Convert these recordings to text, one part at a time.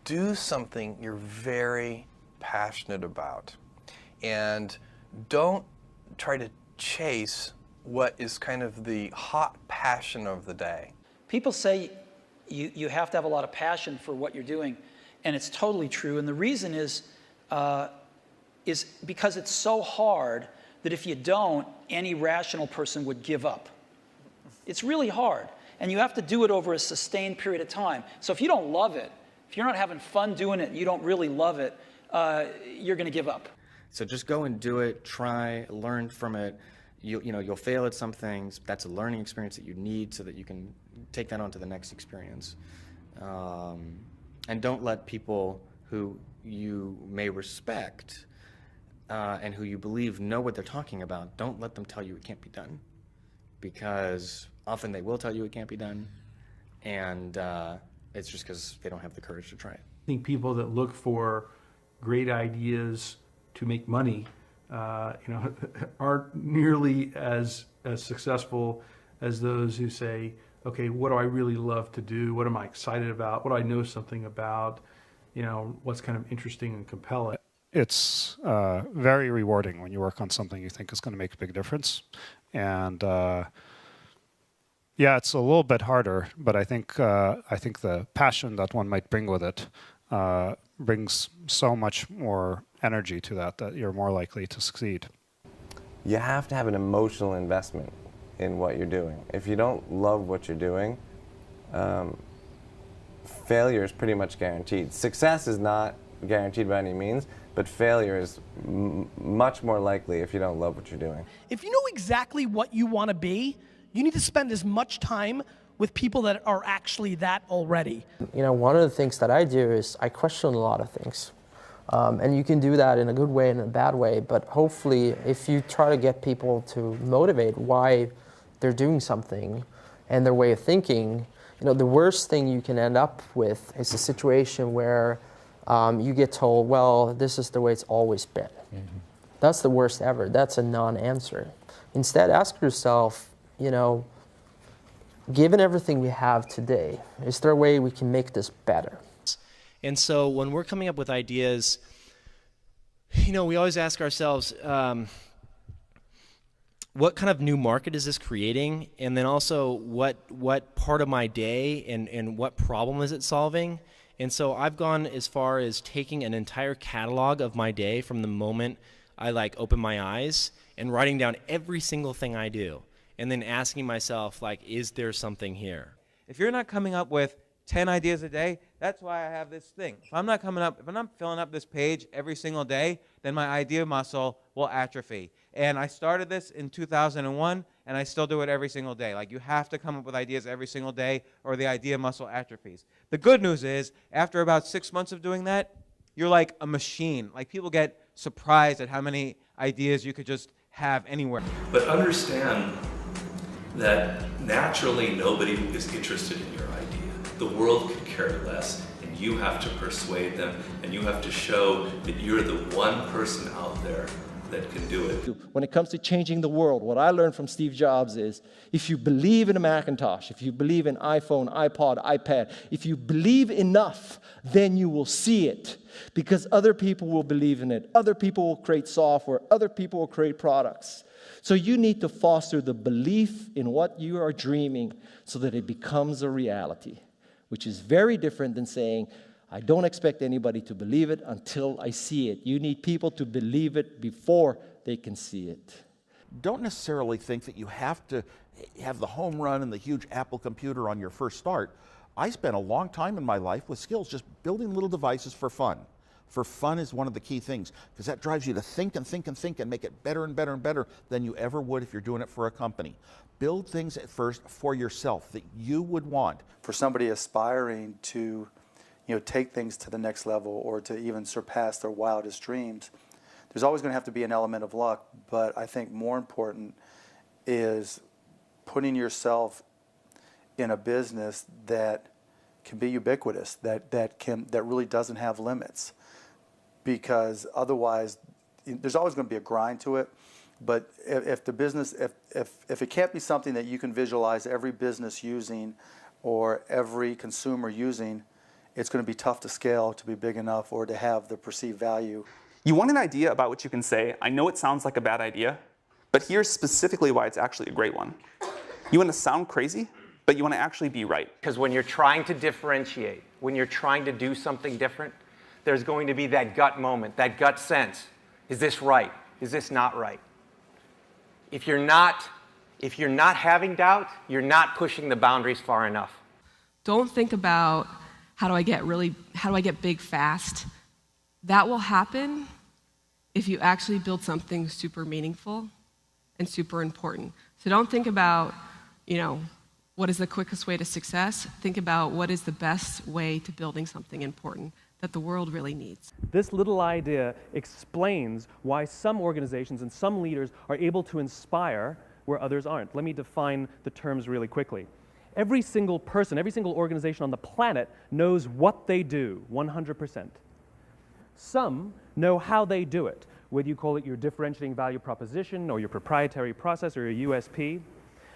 do something you're very passionate about. And don't try to chase what is kind of the hot passion of the day. People say you have to have a lot of passion for what you're doing, and it's totally true. And the reason is because it's so hard that if you don't, any rational person would give up. It's really hard, and you have to do it over a sustained period of time. So if you don't love it, if you're not having fun doing it, you don't really love it, you're going to give up. So just go and do it, try, learn from it. You'll fail at some things. That's a learning experience that you need so that you can take that on to the next experience. And don't let people who you may respect and who you believe know what they're talking about, don't let them tell you it can't be done. Because often they will tell you it can't be done, and it's just because they don't have the courage to try it. I think people that look for great ideas to make money, aren't nearly as successful as those who say, okay, what do I really love to do? What am I excited about? What do I know something about? What's kind of interesting and compelling? It's very rewarding when you work on something you think is going to make a big difference. And yeah, it's a little bit harder, but I think the passion that one might bring with it brings so much more energy to that you're more likely to succeed. You have to have an emotional investment in what you're doing. If you don't love what you're doing, failure is pretty much guaranteed. Success is not guaranteed by any means, but failure is much more likely if you don't love what you're doing. If you know exactly what you want to be, you need to spend as much time with people that are actually that already. One of the things that I do is I question a lot of things. And you can do that in a good way and a bad way, but hopefully if you try to get people to motivate why they're doing something and their way of thinking, the worst thing you can end up with is a situation where you get told, well, this is the way it's always been. Mm-hmm. That's the worst ever. That's a non-answer. Instead, ask yourself, given everything we have today, is there a way we can make this better? And so when we're coming up with ideas, we always ask ourselves, what kind of new market is this creating? And then also, what part of my day and what problem is it solving? And so I've gone as far as taking an entire catalog of my day from the moment I open my eyes and writing down every single thing I do. And then asking myself, is there something here? If you're not coming up with 10 ideas a day, that's why I have this thing. If I'm not filling up this page every single day, then my idea muscle will atrophy. And I started this in 2001, and I still do it every single day. You have to come up with ideas every single day, or the idea muscle atrophies. The good news is, after about 6 months of doing that, you're like a machine. People get surprised at how many ideas you could just have anywhere. But understand that naturally nobody is interested in your idea. The world could care less, and you have to persuade them, and you have to show that you're the one person out there that can do it. When it comes to changing the world, what I learned from Steve Jobs is, if you believe in a Macintosh, if you believe in iPhone, iPod, iPad, if you believe enough, then you will see it. Because other people will believe in it. Other people will create software. Other people will create products. So you need to foster the belief in what you are dreaming so that it becomes a reality, which is very different than saying, I don't expect anybody to believe it until I see it. You need people to believe it before they can see it. Don't necessarily think that you have to have the home run and the huge Apple computer on your first start. I spent a long time in my life with skills just building little devices for fun. For fun is one of the key things, because that drives you to think and think and think and make it better and better and better than you ever would if you're doing it for a company. Build things at first for yourself that you would want. For somebody aspiring to take things to the next level or to even surpass their wildest dreams, there's always going to have to be an element of luck, but I think more important is putting yourself in a business that can be ubiquitous, that really doesn't have limits. Because otherwise, there's always going to be a grind to it. But if the business, if it can't be something that you can visualize every business using or every consumer using, it's going to be tough to scale to be big enough or to have the perceived value. You want an idea about which you can say, I know it sounds like a bad idea, but here's specifically why it's actually a great one. You want to sound crazy, but you want to actually be right. Because when you're trying to differentiate, when you're trying to do something different, there's going to be that gut moment, that gut sense. Is this right? Is this not right? If you're not having doubt, you're not pushing the boundaries far enough. Don't think about how do I get big fast. That will happen if you actually build something super meaningful and super important. So don't think about, what is the quickest way to success? Think about what is the best way to building something important that the world really needs. This little idea explains why some organizations and some leaders are able to inspire where others aren't. Let me define the terms really quickly. Every single person, every single organization on the planet knows what they do, 100%. Some know how they do it, whether you call it your differentiating value proposition or your proprietary process or your USP.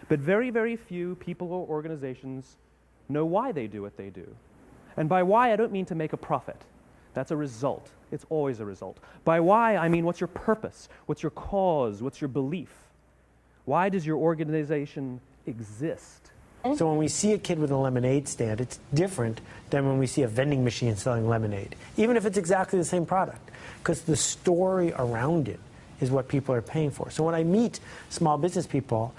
But very, very few people or organizations know why they do what they do. And by why, I don't mean to make a profit. That's a result. It's always a result. By why, I mean what's your purpose? What's your cause? What's your belief? Why does your organization exist? So when we see a kid with a lemonade stand, it's different than when we see a vending machine selling lemonade, even if it's exactly the same product, because the story around it is what people are paying for. So when I meet small business people,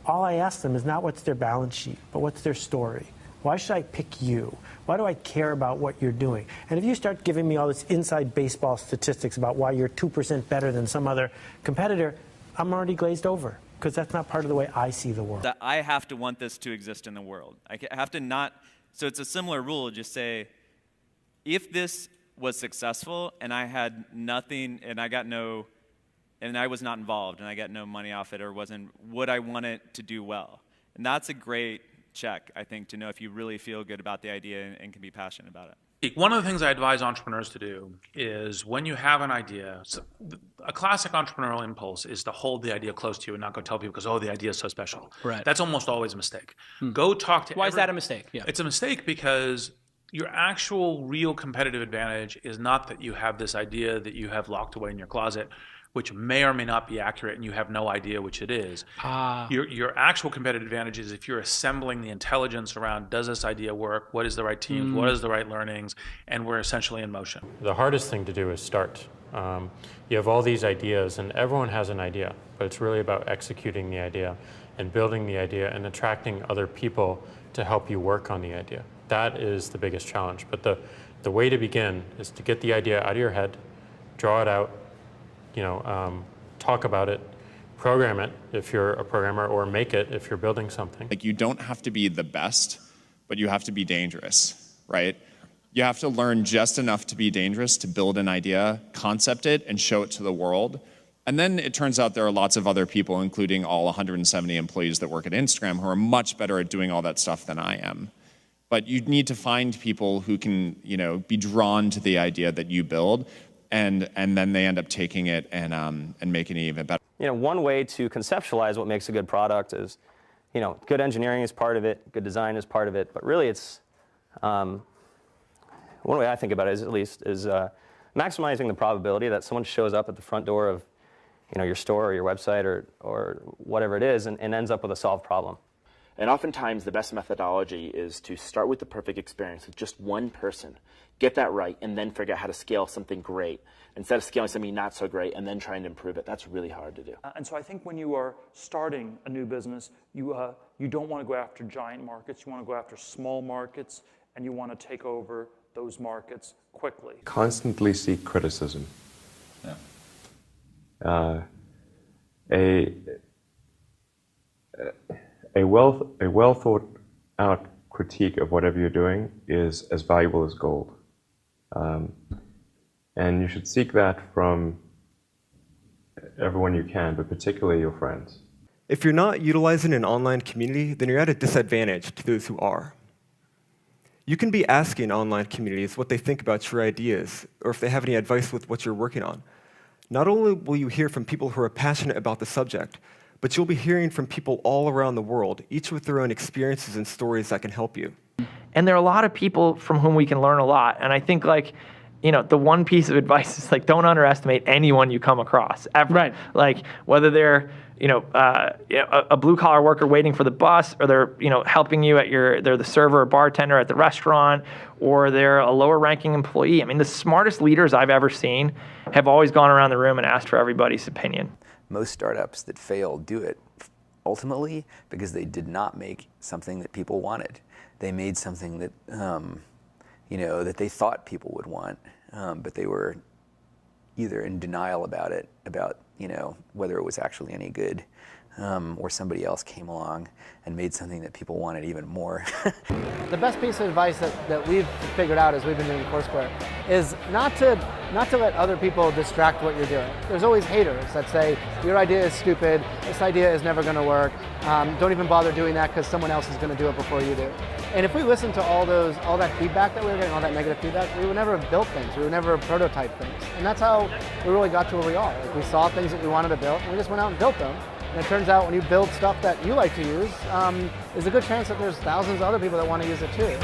all I ask them is not what's their balance sheet, but what's their story. Why should I pick you? Why do I care about what you're doing? And if you start giving me all this inside baseball statistics about why you're 2% better than some other competitor, I'm already glazed over, because that's not part of the way I see the world. That I have to want this to exist in the world. I have to not, so it's a similar rule, just say, if this was successful and I had nothing and I was not involved and I got no money off it or would I want it to do well? And that's a great check, I think, to know if you really feel good about the idea and can be passionate about it. One of the things I advise entrepreneurs to do is when you have an idea, a classic entrepreneurial impulse is to hold the idea close to you and not go tell people because, oh, the idea is so special. Right. That's almost always a mistake. Go talk to Why is that a mistake? Yeah. It's a mistake because your actual real competitive advantage is not that you have this idea that you have locked away in your closet, which may or may not be accurate and you have no idea which it is. Your actual competitive advantage is if you're assembling the intelligence around, does this idea work? What is the right teams? What is the right learnings? And we're essentially in motion. The hardest thing to do is start. You have all these ideas and everyone has an idea, but it's really about executing the idea and building the idea and attracting other people to help you work on the idea. That is the biggest challenge. But the way to begin is to get the idea out of your head, draw it out, talk about it, program it if you're a programmer, or make it if you're building something. Like, you don't have to be the best, but you have to be dangerous, right? You have to learn just enough to be dangerous to build an idea, concept it, and show it to the world. And then it turns out there are lots of other people, including all 170 employees that work at Instagram, who are much better at doing all that stuff than I am. But you need to find people who can, be drawn to the idea that you build, and then they end up taking it and making it even better. One way to conceptualize what makes a good product is, good engineering is part of it, good design is part of it, but really it's, one way I think about it is maximizing the probability that someone shows up at the front door of, your store or your website or whatever it is and ends up with a solved problem. And oftentimes the best methodology is to start with the perfect experience with just one person, get that right, and then figure out how to scale something great instead of scaling something not so great and then trying to improve it. That's really hard to do. And so I think when you are starting a new business, you don't want to go after giant markets. You want to go after small markets, and you want to take over those markets quickly. Constantly seek criticism. Yeah. A well thought out critique of whatever you're doing is as valuable as gold. And you should seek that from everyone you can, but particularly your friends. If you're not utilizing an online community, then you're at a disadvantage to those who are. You can be asking online communities what they think about your ideas, or if they have any advice with what you're working on. Not only will you hear from people who are passionate about the subject, but you'll be hearing from people all around the world, each with their own experiences and stories that can help you. And there are a lot of people from whom we can learn a lot. And I think, like, you know, the one piece of advice is, like, don't underestimate anyone you come across ever. Right. Like, whether they're, a blue collar worker waiting for the bus, or they're, helping you they're the server or bartender at the restaurant, or they're a lower ranking employee. I mean, the smartest leaders I've ever seen have always gone around the room and asked for everybody's opinion. Most startups that fail do it ultimately because they did not make something that people wanted. They made something that, that they thought people would want, but they were either in denial about it, whether it was actually any good, or somebody else came along and made something that people wanted even more. The best piece of advice that we've figured out as we've been doing Foursquare is not to let other people distract what you're doing. There's always haters that say, your idea is stupid, this idea is never going to work, don't even bother doing that because someone else is going to do it before you do. And if we listen to all that feedback that we were getting, all that negative feedback, we would never have built things, we would never have prototyped things. And that's how we really got to where we are. Like, we saw things that we wanted to build, and we just went out and built them. And it turns out when you build stuff that you like to use, there's a good chance that there's thousands of other people that want to use it too.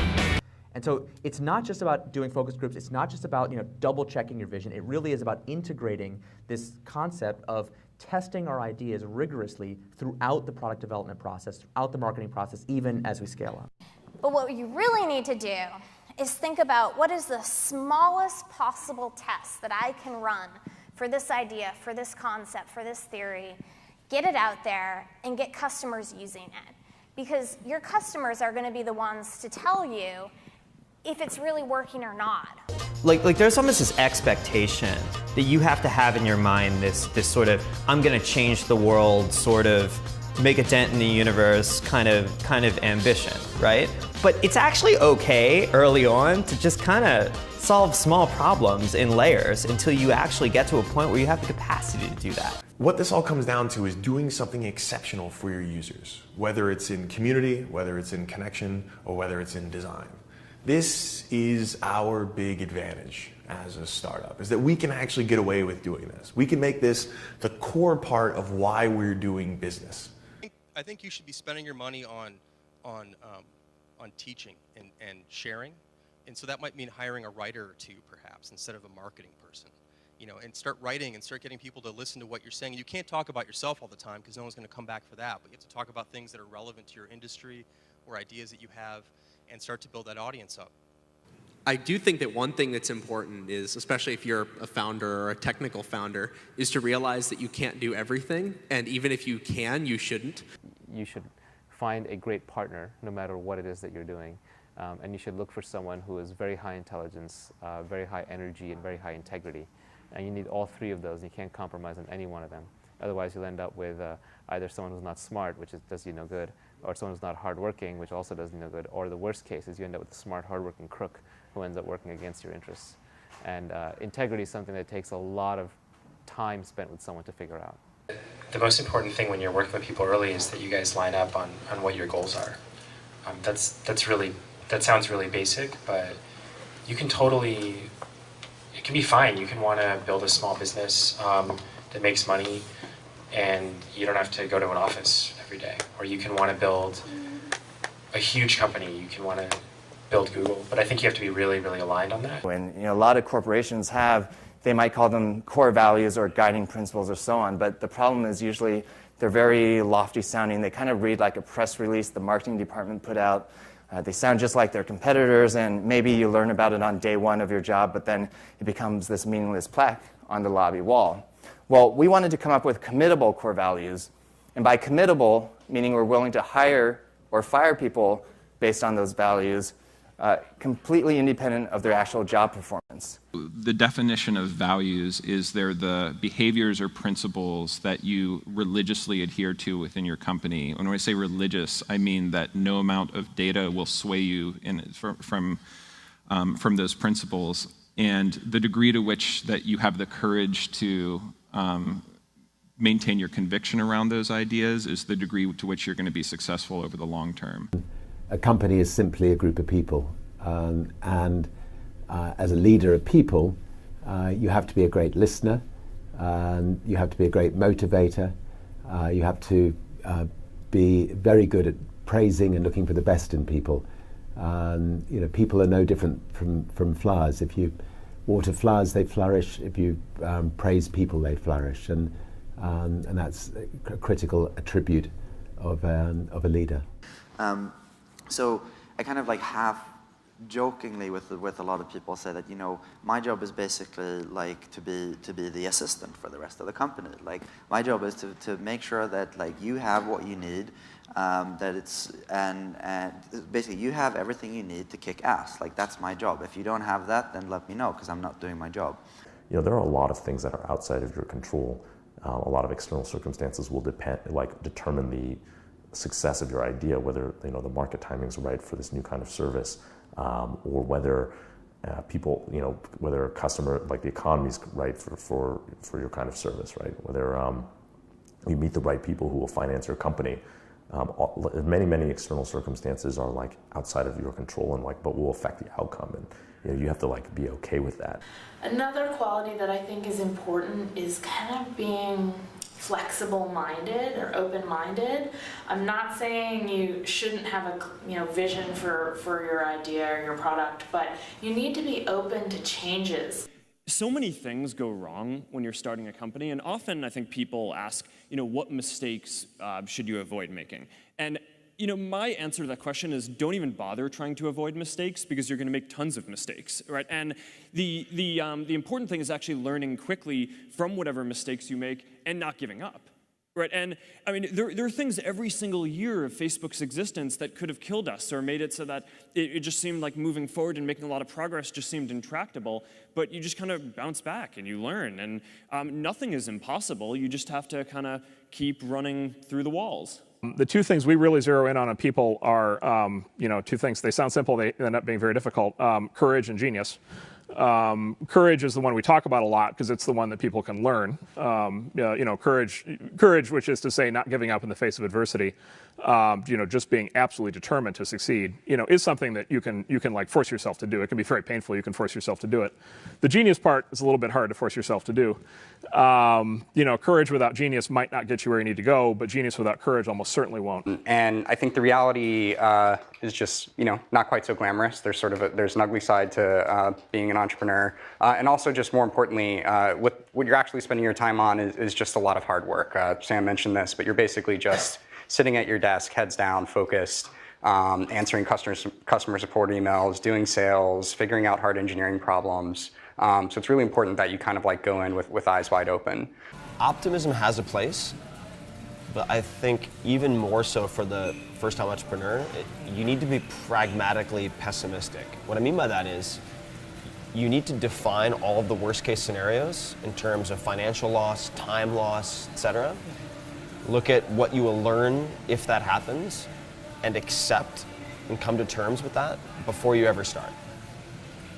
And so it's not just about doing focus groups, it's not just about double checking your vision, it really is about integrating this concept of testing our ideas rigorously throughout the product development process, throughout the marketing process, even as we scale up. But what you really need to do is think about what is the smallest possible test that I can run for this idea, for this concept, for this theory, get it out there, and get customers using it. Because your customers are going to be the ones to tell you if it's really working or not. Like there's almost this expectation that you have to have in your mind this sort of, I'm going to change the world, sort of make a dent in the universe kind of ambition, right? But it's actually okay early on to just kind of solve small problems in layers until you actually get to a point where you have the capacity to do that. What this all comes down to is doing something exceptional for your users, whether it's in community, whether it's in connection, or whether it's in design. This is our big advantage as a startup, is that we can actually get away with doing this. We can make this the core part of why we're doing business. I think you should be spending your money on teaching and sharing, and so that might mean hiring a writer or two, perhaps, instead of a marketing person. And start writing and start getting people to listen to what you're saying. You can't talk about yourself all the time because no one's going to come back for that, but you have to talk about things that are relevant to your industry or ideas that you have and start to build that audience up. I do think that one thing that's important is, especially if you're a founder or a technical founder, is to realize that you can't do everything, and even if you can, you shouldn't. You should find a great partner no matter what it is that you're doing, and you should look for someone who is very high intelligence, very high energy, and very high integrity. And you need all three of those. You can't compromise on any one of them. Otherwise, you'll end up with either someone who's not smart, which does you no good, or someone who's not hardworking, which also does you no good, or the worst case is you end up with a smart, hardworking crook who ends up working against your interests. And integrity is something that takes a lot of time spent with someone to figure out. The most important thing when you're working with people early is that you guys line up on what your goals are. That sounds really basic, but you can totally, it can be fine. You can want to build a small business that makes money and you don't have to go to an office every day. Or you can want to build a huge company. You can want to build Google. But I think you have to be really, really aligned on that. When a lot of corporations have, they might call them core values or guiding principles or so on, but the problem is usually they're very lofty sounding. They kind of read like a press release the marketing department put out. They sound just like their competitors, and maybe you learn about it on day one of your job, but then it becomes this meaningless plaque on the lobby wall. Well, we wanted to come up with committable core values, and by committable, meaning we're willing to hire or fire people based on those values, completely independent of their actual job performance. The definition of values is they're the behaviors or principles that you religiously adhere to within your company. When I say religious, I mean that no amount of data will sway you from those principles, and the degree to which that you have the courage to maintain your conviction around those ideas is the degree to which you're going to be successful over the long term. A company is simply a group of people, and as a leader of people, you have to be a great listener, you have to be a great motivator, You have to be very good at praising and looking for the best in people. People are no different from flowers. If you water flowers, they flourish. If you praise people, they flourish. And that's a critical attribute of a leader. So I kind of like half jokingly with a lot of people say that, my job is basically like to be the assistant for the rest of the company. Like my job is to make sure that like you have what you need, that it's and basically you have everything you need to kick ass. Like that's my job. If you don't have that, then let me know because I'm not doing my job. There are a lot of things that are outside of your control. A lot of external circumstances will determine the success of your idea, whether the market timing is right for this new kind of service, or whether people, whether a customer, like the economy is right for your kind of service, right? Whether you meet the right people who will finance your company. Many external circumstances are like outside of your control and but will affect the outcome, and you have to be okay with that. Another quality that I think is important is kind of being flexible-minded or open-minded. I'm not saying you shouldn't have a vision for your idea or your product, but you need to be open to changes. So many things go wrong when you're starting a company, and often I think people ask, what mistakes should you avoid making? And my answer to that question is don't even bother trying to avoid mistakes because you're going to make tons of mistakes, right? And the important thing is actually learning quickly from whatever mistakes you make and not giving up, right? And I mean, there are things every single year of Facebook's existence that could have killed us or made it so that it just seemed like moving forward and making a lot of progress just seemed intractable, but you just kind of bounce back and you learn, and nothing is impossible. You just have to kind of keep running through the walls. The two things we really zero in on people are, two things. They sound simple, they end up being very difficult. Courage and genius. Courage is the one we talk about a lot because it's the one that people can learn. Courage, which is to say not giving up in the face of adversity, just being absolutely determined to succeed, is something that you can like force yourself to do. It can be very painful. You can force yourself to do it. The genius part is a little bit hard to force yourself to do. Courage without genius might not get you where you need to go, but genius without courage almost certainly won't. And I think the reality is just, not quite so glamorous. There's there's an ugly side to being an entrepreneur. And also just more importantly, what you're actually spending your time on is just a lot of hard work. Sam mentioned this, but you're basically just sitting at your desk, heads down, focused, answering customer support emails, doing sales, figuring out hard engineering problems. So it's really important that you kind of go in with eyes wide open. Optimism has a place, but I think even more so for the first-time entrepreneur, you need to be pragmatically pessimistic. What I mean by that is you need to define all of the worst-case scenarios in terms of financial loss, time loss, etc. Look at what you will learn if that happens and accept and come to terms with that before you ever start.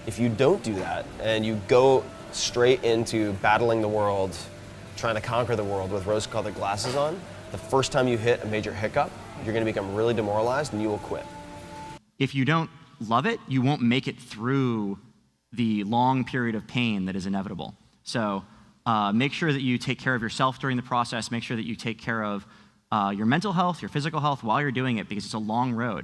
If you don't do that and you go straight into battling the world, trying to conquer the world with rose-colored glasses on, the first time you hit a major hiccup, you're going to become really demoralized and you will quit. If you don't love it, you won't make it through the long period of pain that is inevitable. So make sure that you take care of yourself during the process. Make sure that you take care of your mental health, your physical health while you're doing it, because it's a long road.